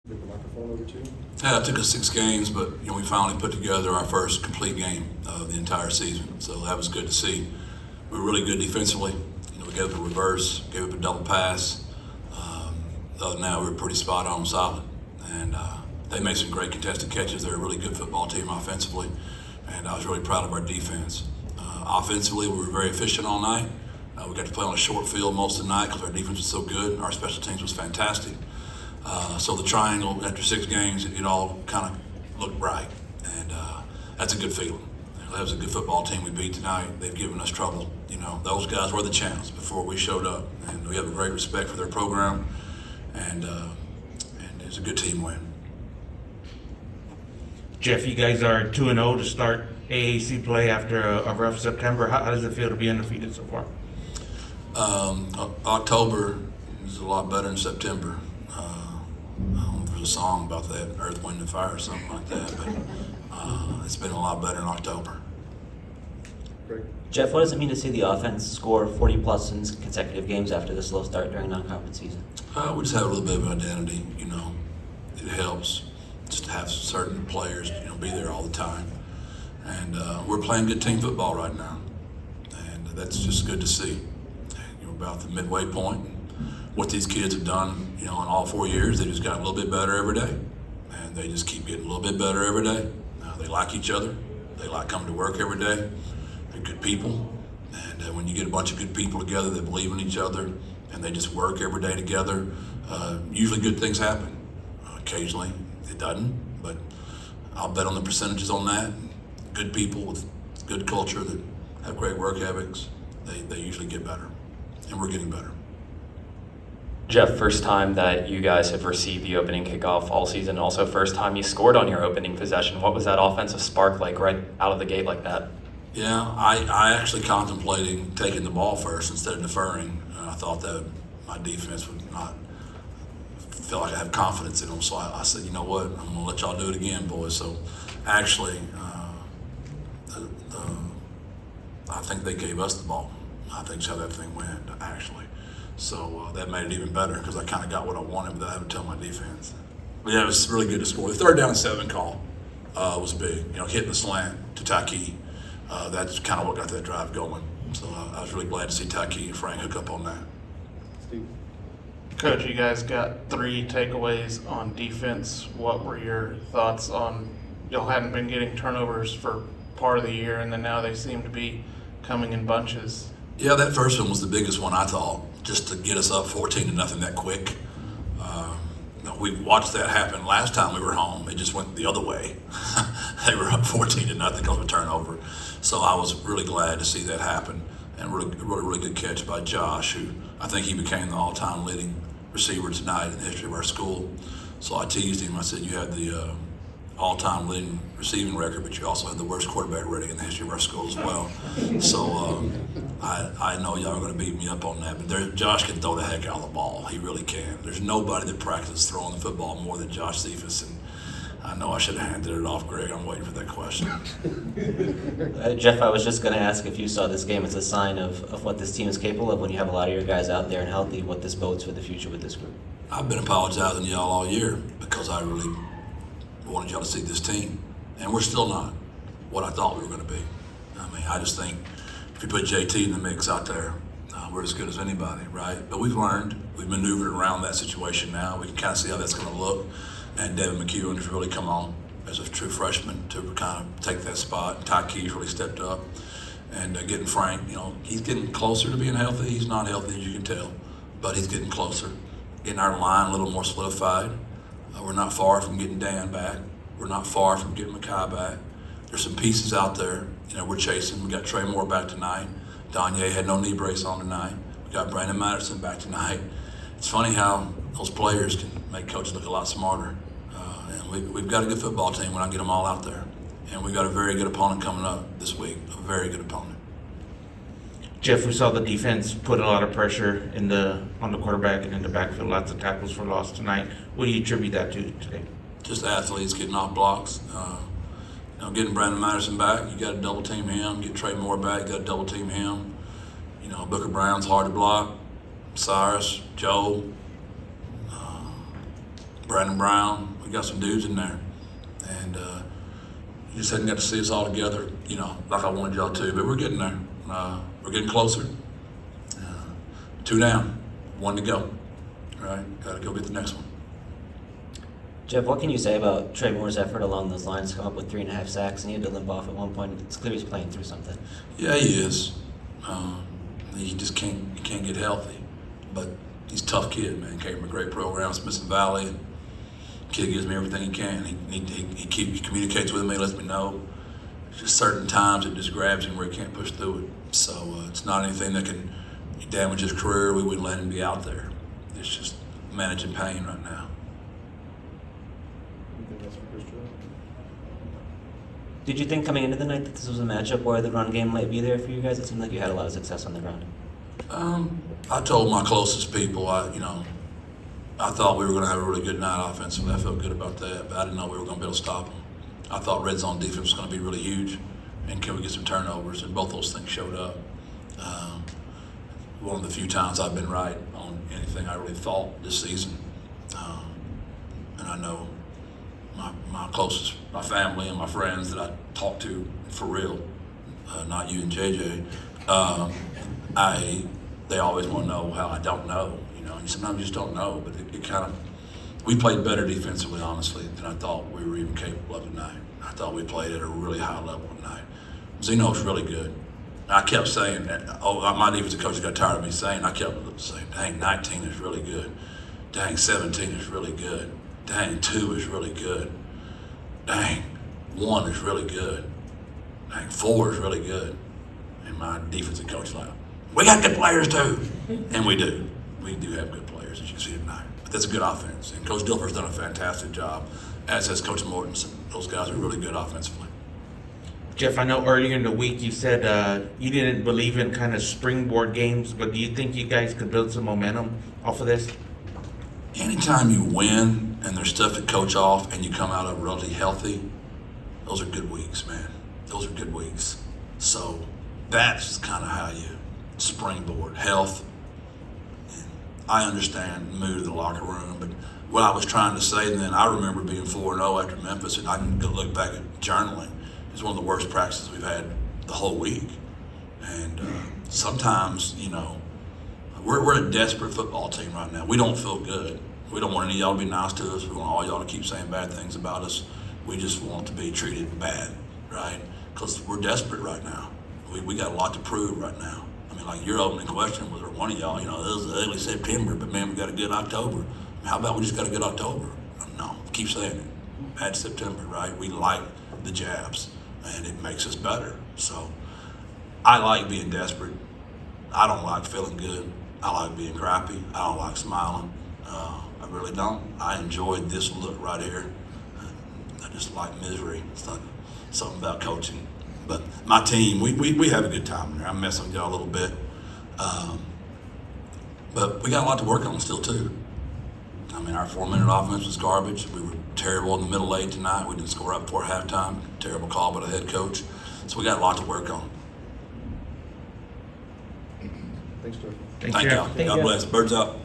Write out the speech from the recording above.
Get the microphone over to you. Yeah, it took us 6 games, but we finally put together our first complete game of the entire season. So that was good to see. We were really good defensively. We gave up a reverse, gave up a double pass. Other than that, we were pretty spot on solid. And they made some great contested catches. They're a really good football team offensively, and I was really proud of our defense. Offensively, we were very efficient all night. We got to play on a short field most of the night because our defense was so good. Our special teams was fantastic. So the triangle, after 6 games, it all kind of looked bright, and that's a good feeling. That was a good football team we beat tonight. They've given us trouble. Those guys were the champs before we showed up, and we have a great respect for their program, and it's a good team win. Jeff, you guys are 2-0 to start AAC play after a rough September. How does it feel to be undefeated so far? October is a lot better than September. I don't know if there's a song about that, Earth, Wind, and Fire or something like that, but it's been a lot better in October. Great. Jeff, what does it mean to see the offense score 40-plus in consecutive games after the slow start during non-conference season? We just have a little bit of identity, It helps just to have certain players, be there all the time. And we're playing good team football right now, and that's just good to see. We're about the midway point. What these kids have done, in all 4 years, they just got a little bit better every day, and they just keep getting a little bit better every day. They like each other. They like coming to work every day. They're good people, and when you get a bunch of good people together that believe in each other and they just work every day together, usually good things happen. Occasionally it doesn't, but I'll bet on the percentages on that. Good people with good culture that have great work ethics, they usually get better, and we're getting better. Jeff, first time that you guys have received the opening kickoff all season, also first time you scored on your opening possession. What was that offensive spark like right out of the gate like that? Yeah, I actually contemplated taking the ball first instead of deferring. I thought that my defense would not feel like I have confidence in them, so I said, you know what, I'm going to let y'all do it again, boys. So actually, I think they gave us the ball. I think that's how that thing went, actually. So that made it even better because I kind of got what I wanted without having to tell my defense. But yeah, it was really good to score. The 3rd down and 7 call was big. Hitting the slant to Taki. That's kind of what got that drive going. So I was really glad to see Taki and Frank hook up on that. Steve. Coach, you guys got 3 takeaways on defense. What were your thoughts on, y'all hadn't been getting turnovers for part of the year, and then now they seem to be coming in bunches? Yeah, that first one was the biggest one, I thought, just to get us up 14-0 that quick. We watched that happen last time we were home. It just went the other way. They were up 14-0 because of a turnover. So I was really glad to see that happen. And really good catch by Josh, who I think he became the all-time leading receiver tonight in the history of our school. So I teased him. I said, you had the all-time leading receiving record, but you also had the worst quarterback rating in the history of our school as well. So I know y'all are going to beat me up on that, but Josh can throw the heck out of the ball. He really can. There's nobody that practices throwing the football more than Josh Cephas, and I know I should have handed it off, Greg. I'm waiting for that question. Jeff, I was just going to ask if you saw this game as a sign of what this team is capable of when you have a lot of your guys out there and healthy, what this bodes for the future with this group. I've been apologizing to y'all all year because I really wanted y'all to see this team, and we're still not what I thought we were going to be. I just think if you put JT in the mix out there, we're as good as anybody, right? But we've learned, we've maneuvered around that situation now. We can kind of see how that's going to look, and Devin McEwen has really come on as a true freshman to kind of take that spot. Ty Key's really stepped up, and getting Frank, he's getting closer to being healthy. He's not healthy, as you can tell, but he's getting closer. Getting our line a little more solidified. We're not far from getting Dan back. We're not far from getting Makai back. There's some pieces out there, we're chasing. We got Trey Moore back tonight. Danye had no knee brace on tonight. We got Brandon Matterson back tonight. It's funny how those players can make coaches look a lot smarter. And we've got a good football team when I get them all out there. And we've got a very good opponent coming up this week, a very good opponent. Jeff, we saw the defense put a lot of pressure on the quarterback and in the backfield, lots of tackles for loss tonight. What do you attribute that to today? Just athletes getting off blocks. Getting Brandon Matterson back, you got to double team him. Get Trey Moore back, you got to double team him. Booker Brown's hard to block. Cyrus, Joe, Brandon Brown. We got some dudes in there. And you just hadn't got to see us all together, like I wanted y'all to. But we're getting there. We're getting closer. 2 down, 1 to go. All right, got to go get the next one. Jeff, what can you say about Trey Moore's effort along those lines to come up with 3.5 sacks, and he had to limp off at one point? It's clear he's playing through something. Yeah, he is. He just can't get healthy. But he's a tough kid, man. Came from a great program, Smith Valley. Kid gives me everything he can. He communicates with me, lets me know. Just certain times it just grabs him where he can't push through it. So it's not anything that can damage his career. We wouldn't let him be out there. It's just managing pain right now. Anything else for Chris Traylor? Did you think coming into the night that this was a matchup where the run game might be there for you guys? It seemed like you had a lot of success on the ground. I told my closest people, I thought we were going to have a really good night offensively. I felt good about that, but I didn't know we were going to be able to stop them. I thought red zone defense was going to be really huge, and can we get some turnovers? And both those things showed up. One of the few times I've been right on anything I really thought this season. And I know my closest, my family and my friends that I talk to for real, not you and JJ, they always want to know how I don't know. And sometimes you just don't know, but it kind of, we played better defensively, honestly, than I thought we were even capable of tonight. I thought we played at a really high level tonight. Zeno's really good. I kept saying that, my defensive coach got tired of me saying, I kept saying, dang, 19 is really good. Dang, 17 is really good. Dang, 2 is really good. Dang, 1 is really good. Dang, 4 is really good. And my defensive coach like, we got good players too. And we do. We do have good players, as you can see tonight. But that's a good offense. And Coach Dilfer's done a fantastic job, as has Coach Mortensen. Those guys are really good offensively. Jeff, I know earlier in the week you said you didn't believe in kind of springboard games, but do you think you guys could build some momentum off of this? Anytime you win and there's stuff to coach off and you come out of relatively healthy, those are good weeks, man. Those are good weeks. So that's kind of how you springboard health. And I understand the mood of the locker room, but what I was trying to say then, I remember being 4-0 after Memphis, and I can go look back at journaling. It's one of the worst practices we've had the whole week. And sometimes, we're a desperate football team right now. We don't feel good. We don't want any of y'all to be nice to us. We want all y'all to keep saying bad things about us. We just want to be treated bad, right? Because we're desperate right now. We got a lot to prove right now. I mean, like your opening question was, one of y'all, it was an ugly September, but man, we got a good October. How about we just got a good October? No, keep saying it. Bad September, right? We like the jabs, and it makes us better. So I like being desperate. I don't like feeling good. I like being crappy. I don't like smiling. I really don't. I enjoyed this look right here. I just like misery. It's not something about coaching. But my team, we have a good time there. I'm messing with y'all a little bit. But we got a lot to work on still, too. I mean, our 4-minute offense was garbage. We were terrible in the middle late tonight. We didn't score up before halftime. Terrible call by the head coach. So we got a lot to work on. Thanks, Jeff. Thank y'all. God bless. Birds up.